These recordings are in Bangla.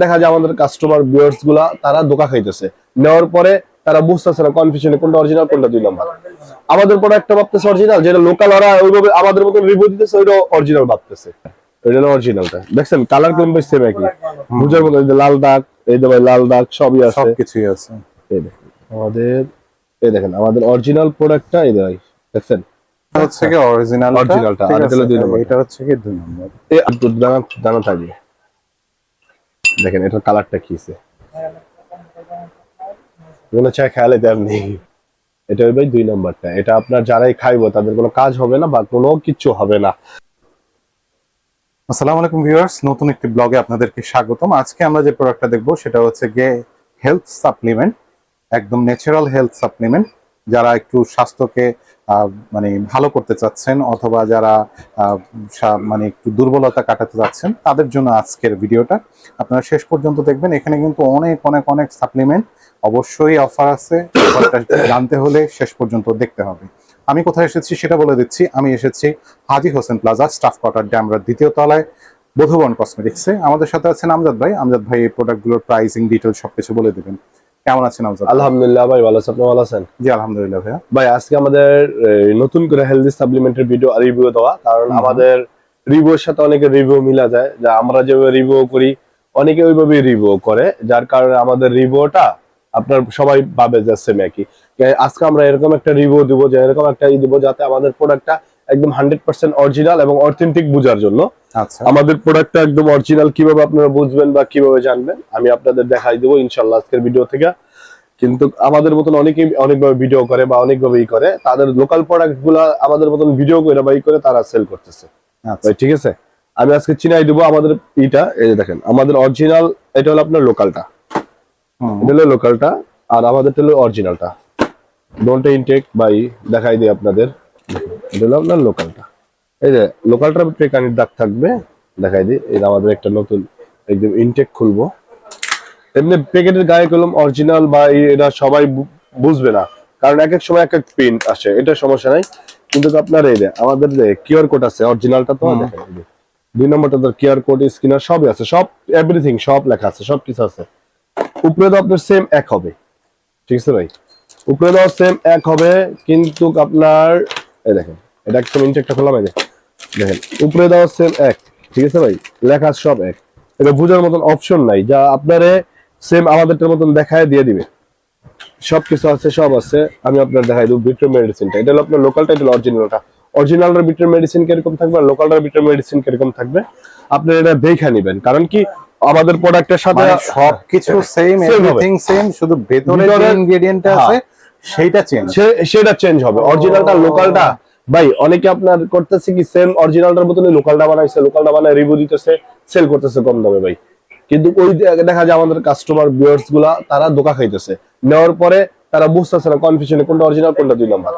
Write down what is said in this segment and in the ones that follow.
দেখা যায় আমাদের কাস্টমার ভিউয়ার্স গুলা তারা ধোঁকা খাইতেছে, নেওয়ার পরে তারা বুঝতেছে না কনফিউশনে কোনটা অরিজিনাল কোনটা দুই নাম্বার। আমাদের প্রোডাক্টটা ভাবতেছে অরিজিনাল, যেটা লোকাল ওরা ওইভাবে আমাদের মতো রিভিউ দিতেছে ওইটা অরিজিনাল ভাবতেছে। ওইটা অরিজিনালটা দেখছেন কালার কোন বেশ সেম একই, বুঝার মতো লাল দাগ, এই যে ভাই লাল দাগ সবই আছে, সবকিছুই আছে। এই দেখেন আমাদের, এই দেখেন আমাদের অরিজিনাল প্রোডাক্টটা, এই ভাই দেখছেন হচ্ছে কি অরিজিনালটা, আর এটা হলো দুই নম্বর, এটা হচ্ছে কি দুই নম্বর। এই দানা দানা থাকবে, দেখেন এটার কালারটা কিছে, এগুলো চাই খেয়ালে দেন নেই। এটা ভাই দুই নম্বরটা, এটা আপনার যারাই খাইবো তাদের কোনো কাজ হবে না বা কোনো কিছু হবে না। আসসালামু আলাইকুম ভিউয়ার্স, নতুন একটি ব্লগে আপনাদেরকে স্বাগতম। আজকে আমরা যে প্রোডাক্টটা দেখবো সেটা হচ্ছে গিয়ে হেলথ সাপ্লিমেন্ট, একদম ন্যাচারাল হেলথ সাপ্লিমেন্ট। যারা একটু স্বাস্থ্যকে মানে ভালো করতে চাচ্ছেন অথবা যারা মানে একটু দুর্বলতা কাটাতে চাচ্ছেন তাদের জন্য আজকের ভিডিওটা আপনারা শেষ পর্যন্ত দেখবেন। এখানে কিন্তু অনেক অনেক অনেক সাপ্লিমেন্ট, অবশ্যই অফার আছে। অফারটা জানতে হলে শেষ পর্যন্ত দেখতে হবে। আমি কোথায় এসেছি সেটা বলে দিচ্ছি। আমি এসেছি হাজী Hossain plaza, staff quarter, Demra দ্বিতীয় তলায়, বধুবন কসমেটিক্সে। আমাদের সাথে আছেন আমজাদ ভাই। আমজাদ ভাই এই প্রোডাক্টগুলোর প্রাইসিং ডিটেইলস সবকিছু বলে দেবেন। কেমন আছেন আমজাদ? আলহামদুলিল্লাহ ভাই ভালো আছি, আপনি ভালো আছেন? জি আলহামদুলিল্লাহ ভাইয়া। ভাই আজকে আমাদের নতুন করে হেলদি সাপ্লিমেন্টের ভিডিও রিভিউ দেওয়া, কারণ আমাদের রিভিউর সাথে অনেকে রিভিউ মিলা যায়, যা আমরা যেভাবে রিভিউ করি অনেকে ওইভাবেই রিভিউ করে, যার কারণে আমাদের রিভিউটা আপনার সবাই ভাবে যে সেম একই। আজকে আমরা এরকম একটা রিভিউ দিব, যে এরকম একটা দিব যাতে আমাদের প্রোডাক্টটা একদম 100% অরিজিনাল এবং অথেন্টিক বোঝার জন্য। আচ্ছা, আমাদের প্রোডাক্টটা একদম অরিজিনাল কিভাবে আপনারা বুঝবেন বা কিভাবে জানবেন আমি আপনাদের দেখাই দেবো ইনশাআল্লাহ আজকের ভিডিও থেকে। কিন্তু আমাদের মতন অনেকেই অনেকভাবে ভিডিও করে বা অনেকভাবেই করে, তাদের লোকাল প্রোডাক্ট গুলা আমাদের মতন ভিডিও করে বা করে তারা সেল করতেছে। আচ্ছা ঠিক আছে, আমি আজকে চিনাই দেবো আমাদের ইটা। এই যে দেখেন আমাদের অরিজিনাল, এটা হলো আপনার লোকালটা, এটা হলো লোকালটা, আর আমাদের হলো অরিজিনালটা। ডোন্ট ইনটেক বাই দেখাই দিই আপনাদের, এটা হলো আপনার লোকালটা। এই যে লোকালটার ভিতরে কানির দাগ থাকবে, দেখাই দিই। এটা আমাদের একটা নতুন একদম ইনটেক খুলবো। এমনি প্যাকেটের গায়ে কলম অরিজিনাল বা এটা সবাই বুঝবে না, কারণ এক এক সময় এক এক প্রিন্ট আসে, এটা সমস্যা নাই। কিন্তু আপনার এই যে আমাদের যে কিউআর কোড আছে অরিজিনালটা, তো দেখেন দুই নম্বরটা তো কিউআর কোড, স্ক্যানার সবই আছে, সব এভরিথিং সব লেখা আছে, সব কিছু আছে। উপরে তো আপনার সেম এক হবে, ঠিক আছে ভাই, উপরে তো সেম এক হবে, কিন্তু আপনার এই দেখেন এটা একদম ইনটেকটা খোলা ভাই, দেখেন উপরে দেওয়া সেম এক, ঠিক আছে ভাই, লেখা সব এক। এটা বোঝার মতন অপশন নাই, যা আপনারে সেম আমাদেরটার মতন দেখায় দিয়ে দিবে, সবকিছু আছে, সব আছে। আমি আপনার দেখাই দেবো ভিটামিন মেডিসিনটা, এটা হলো আপনার লোকালটা, এটা হলো অরিজিনালটা। অরিজিনালটার ভিটামিন মেডিসিন কিরকম থাকবে আর লোকালটার ভিটামিন মেডিসিন কিরকম থাকবে আপনারা এটা দেখে নেবেন, কারণ কি আমাদের প্রোডাক্টের সাথে সবকিছু সেম, এভরিথিং সেম, শুধু ভেতরে যে ইনগ্রেডিয়েন্টটা আছে সেটা চেঞ্জ হবে। অরিজিনালটা লোকালটা ভাই অনেকে আপনার করতেছে কি সেম অরিজিনালটার মতনই লোকালটা বানাইছে, লোকালটা বানায় রিভিউ দিতেছে, সেল করতেছে কম দামে ভাই। কিন্তু ওই দেখা যায় আমাদের কাস্টমার ভিউয়ার্স গুলা তারা ধোঁকা খাইতেছে, নেওয়ার পরে তারা বুঝতেছে না কনফিউশনে কোনটা অরিজিনাল কোনটা দুই নাম্বার।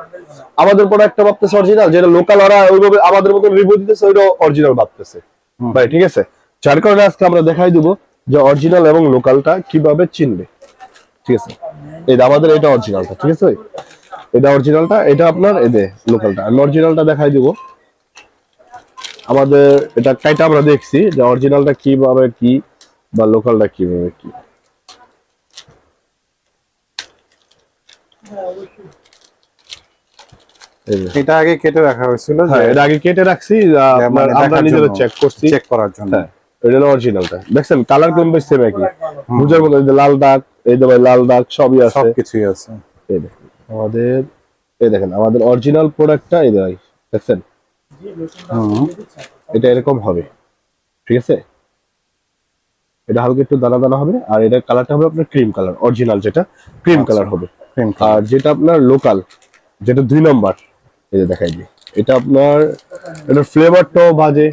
আমাদের প্রোডাক্টটা ভাবতেছে অরিজিনাল, যেটা লোকাল ওরা ওইভাবে আমাদের মতন রিভিউ দিতেছে ওইটা অরিজিনাল ভাবতেছে ভাই, ঠিক আছে। যার কারণে আজকে আমরা দেখাই দিব যে অরিজিনাল এবং লোকালটা কিভাবে চিনবে, ঠিক আছে। এই আমাদের এটা অরিজিনালটা, ঠিক আছে ভাই, এটা অরিজিনালটা, এটা আপনার এই যে লোকালটা। আমি অরিজিনালটা দেখাই দিব। আমাদের এটা কাইটা আমরা দেখছি যে অরিজিনালটা কিভাবে কি বা লোকালটা কিভাবে কি। এটা আগে কেটে রাখা হয়েছিল, হ্যাঁ এটা আগে কেটে রাখছি, আমরা নিজেরা চেক করছি, চেক করার জন্য। হ্যাঁ এটা হলো অরিজিনালটা, দেখছেন কালার কোন বেশ সেম একই, বুঝার মতো লাল দাগ, এই যে ভাই লাল দাগ সবই আছে, সবকিছুই আছে। এই দেখেন আমাদের, এই দেখেন আমাদের অরিজিনাল প্রোডাক্টটা, এই ভাই দেখছেন এটা এরকম হবে, ঠিক আছে। এটা হালকা একটু দানা দানা হবে, আর এটার কালারটা হবে আপনার ক্রিম কালার, অরিজিনাল যেটা ক্রিম কালার হবে। আর যেটা আপনার লোকাল, যেটা দুই নাম্বার, এই যে দেখাই দিই, এটা আপনার এটার ফ্লেভারটাও বাজে,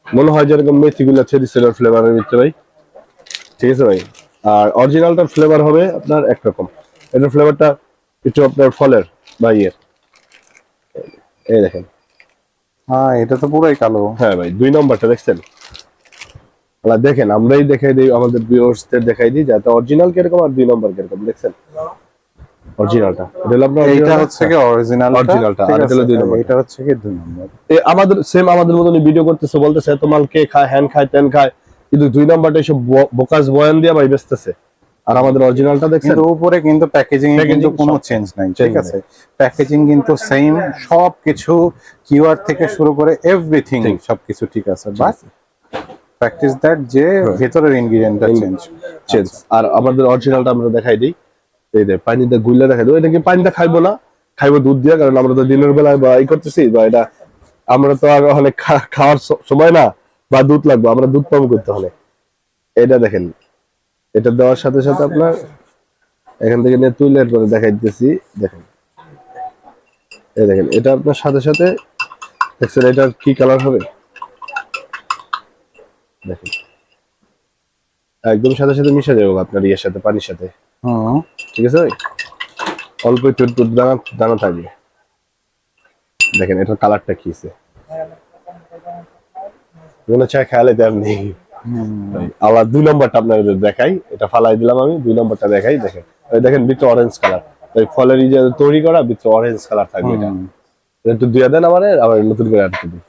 মনে হয় যেরকম মেথি গুলা ছেড়ে সেটার ফ্লেভারের ভিতরে ভাই, ঠিক আছে ভাই। আর অরিজিনালটার ফ্লেভার হবে আপনার একরকম, এটার ফ্লেভারটা একটু আপনার ফলের বা ইয়ের, এই দেখেন। হ্যাঁ এটা তো পুরাই কালো। হ্যাঁ ভাই দুই নম্বরটা দেখছেন, দেখেন আমরাই দেখাই দিই, আমাদের ভিউয়ার্সদের দেখাই দিই যাতে অরিজিনাল কিরকম আর দুই নম্বর কিরকম, দেখছেন অরিজিনালটা, এটা হচ্ছে কি অরিজিনালটা, আর এটা হলো দুই নম্বর, এটা হচ্ছে কি দুই নম্বর। আমাদের সেম আমাদের মতনই ভিডিও করতেছে, বলতেছে এত মাল কে খায়, হ্যান খায় তেন খায়, কিন্তু 2 নাম্বারটা এসব বোকাস বয়ান দিয়ে ভাই বেচতেছে। আর আমাদের অরিজিনালটা দেখছেন, কিন্তু উপরে কিন্তু প্যাকেজিং এ কিন্তু Packaging কোনো সব চেঞ্জ নাই, change ঠিক আছে? প্যাকেজিং কিন্তু সেম, সবকিছু কিউআর থেকে শুরু করে এভরিথিং ঠিক। সবকিছু ঠিক আছে, বাট প্র্যাকটিস দ্যাট যে ভেতরের ইনগ্রেডিয়েন্টটা চেঞ্জ। চেঞ্জ। আর আমাদের অরিজিনালটা আমরা দেখাই দিই, এই যে পানিতে গুইলা দেখাই দিই। এটা কি পানিটা খাইবো না, খাইবো দুধ দিয়ে, কারণ আমরা তো দিনের বেলায় বা ই করতেছি, বা এটা আমরা তো আর অনেক খাওয়ার সময় না, বা দুধ লাগবে, আমরা দুধ পাবো করতে হলে। এটা দেখেন, এটা দেওয়ার সাথে সাথে আপনার এখান থেকে নিয়ে তুলে করে দেখাই দিতেছি, দেখেন এই দেখেন, এটা আপনার সাথে সাথে দেখছেন এটার কি কালার হবে, দেখেন একদম সাথে সাথে মিশে যাবে আপনার ইয়ের সাথে, পানির সাথে, হুম, ঠিক আছে ভাই? অল্প একটু একটু দানা দানা থাকবে। দেখেন এটার কালারটা কি আছে, মনে চায় খেয়ালে দেন নেই। আবার 2 নম্বরটা আপনাদের দেখাই, এটা ফালাই দিলাম আমি, 2 নম্বরটা দেখাই। দেখেন এই দেখেন ভিতরে অরেঞ্জ কালার, এই ফলের যে তৈরি করা ভিতরে অরেঞ্জ কালার থাকবে। এটা একটু দিয়ে দেন আমারে, আবার নতুন করে আর দিই।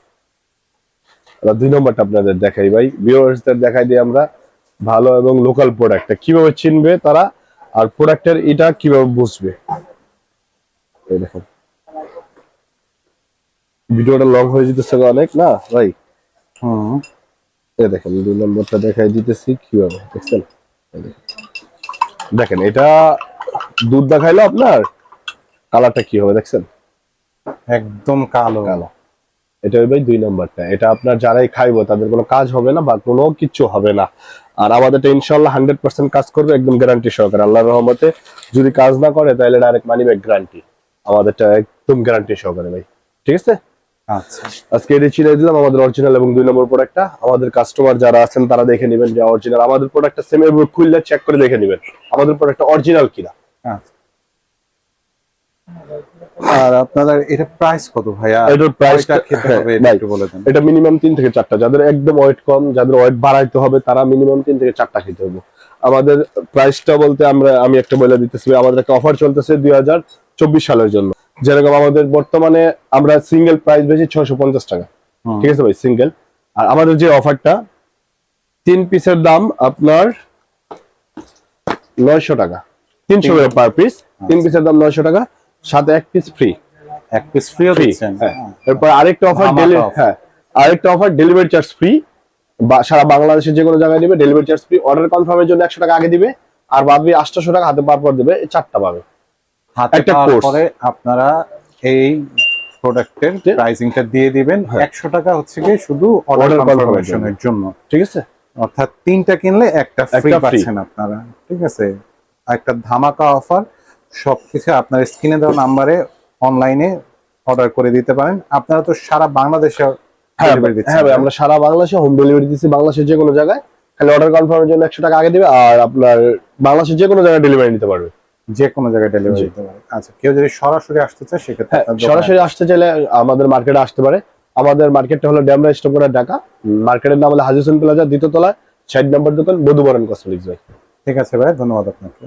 আবার 2 নম্বরটা আপনাদের দেখাই ভাই, ভিউয়ার্সদের দেখাই দিই আমরা ভালো এবং লোকাল প্রোডাক্টটা কিভাবে চিনবে তারা, আর প্রোডাক্টের এটা কিভাবে বুঝবে। এই দেখেন ভিডিওটা লং হয়ে যেতেছে অনেক না ভাই। হুম, এই দেখেন 2 নম্বরটা দেখাই দিতেছি কিভাবে, দেখছেন? এই দেখেন। দেখেন এটা দুধ দেখাইলো আপনার, কালারটা কি হবে দেখছেন? একদম কালো। কালো। এটা ভাই 2 নম্বরটা, এটা আপনার যারাই খাইবো তাদের কোনো কাজ হবে না বা কোনো কিছু হবে না। আর আমাদেরটা ইনশাআল্লাহ 100% কাজ করবে, একদম গ্যারান্টি সহকারে। আল্লাহর রহমতে যদি কাজ না করে তাহলে ডাইরেক্ট মানি ব্যাক গ্যারান্টি, আমাদেরটা একদম গ্যারান্টি সহকারে ভাই, ঠিক আছে? আচ্ছা, আজকে এটা চিনিয়ে দিলাম আমাদের অরিজিনাল এবং 2 নম্বর প্রোডাক্টটা। আমাদের কাস্টমার যারা আছেন তারা দেখে নেবেন যে অরিজিনাল, আমাদের প্রোডাক্টটা সেম এভাবে খুললে চেক করে দেখে নেবেন আমাদের প্রোডাক্টটা অরিজিনাল কিনা। আচ্ছা। আর আপনাদের এটা প্রাইস কত ভাইয়া? এটার প্রাইসটা কয়টা খেতে হবে এটা একটু বলে দেন। এটা মিনিমাম 3 থেকে 4টা, যাদের একদম ওয়েট কম, যাদের ওয়েট বাড়াইতে হবে তারা মিনিমাম 3 থেকে 4টা খেতে হবে। আমাদের প্রাইসটা বলতে আমি একটা বলে দিতেছি, আমাদের একটা অফার চলতেছে 2024 সালের জন্য। যেরকম আমাদের বর্তমানে আমরা সিঙ্গেল প্রাইস বেশি 650 টাকা, ঠিক আছে ভাই, সিঙ্গেল। আর আমাদের যে অফারটা 3 পিসের দাম আপনার 900 টাকা, 300 টাকা পার পিস। 3 পিসের দাম 900 টাকা, সাথে 1 পিস ফ্রি। এক পিস ফ্রিও দিচ্ছেন? এরপর আরেকটা অফার, আরেকটা অফার ডেলিভারি চার্জ ফ্রি। সারা বাংলাদেশের যে কোনো জায়গায় দিবে ডেলিভারি চার্জ ফ্রি। অর্ডার কনফার্মের জন্য 100 টাকা আগে দিবে, আর বাকি 800 টাকা হাতে পাওয়ার পর দিবে। এই 4টা পাবে হাতে একটা পাওয়ার কোর্স। পরে আপনারা এই প্রোডাক্টের প্রাইসিংটা দিয়ে দিবেন। 100 টাকা হচ্ছে কি শুধু অর্ডার কনফার্মেশনের জন্য, ঠিক আছে? অর্থাৎ 3টা কিনলে একটা ফ্রি একটা free। পাচ্ছেন আপনারা, ঠিক আছে? একটা ধামাকা অফার। সবকিছু আপনার স্ক্রিনে দেওয়া নাম্বারে অনলাইনে অর্ডার করে দিতে পারেন। আপনারা তো সারা বাংলাদেশে ডেলিভারি দিচ্ছেন? হ্যাঁ ভাই, আমরা সারা বাংলাদেশে হোম ডেলিভারি দিচ্ছি, বাংলাদেশের যে কোনো জায়গায়। খালি অর্ডার কনফার্মের জন্য 100 টাকা আগে দিবে, আর আপনার বাংলাদেশের যে কোনো জায়গায় ডেলিভারি নিতে পারবে, যে কোনো জায়গায় ডেলিভারি দিতে পারে। আচ্ছা, কেউ যদি সরাসরি আসতে চায় সেক্ষেত্রে আপনার দোকানে সরাসরি আসতে চাইলে আমাদের মার্কেটে আসতে পারে। আমাদের মার্কেটটা হলো ড্যামরা স্টপরা, ঢাকা। মার্কেটের নাম হলো হাজি হোসেন প্লাজা, দ্বিতীয় তলায় 60 নম্বর দোকান, মধুবরণ কসমেটিক্স ভাই। ঠিক আছে ভাই, ধন্যবাদ আপনাকে।